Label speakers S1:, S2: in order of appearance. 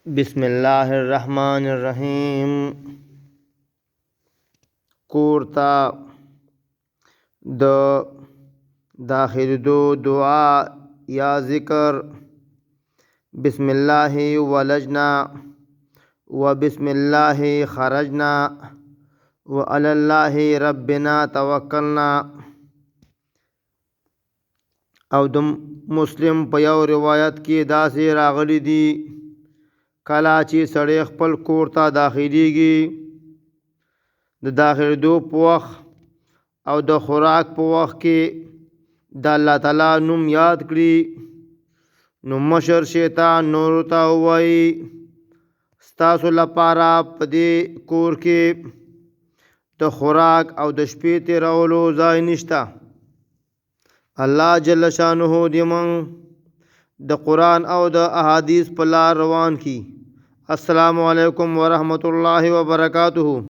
S1: بسم الله الرحمن الرحیم. کورتا د داخلدو دعا یا ذکر. بسم الله ولجنا و بسم الله خرجنا و علی الله ربنا توکلنا. او د مسلم په یو روایت کې داسې راغلی دی کله چې سړی خپل کور ته داخلیږي د داخلېدو په وخت او د خوراک په وخت کې د الله تعالی نوم یاد کړي نو مشر شیطان نورو ته ووایي ستاسو لپاره په دې کور کې د خوراک او د شپې تېرولو ځای نشته. الله جل شانه دې موږ د قرآن او د احادیث په لار روان کی. السلام علیکم ورحمۃ اللہ وبرکاتہ.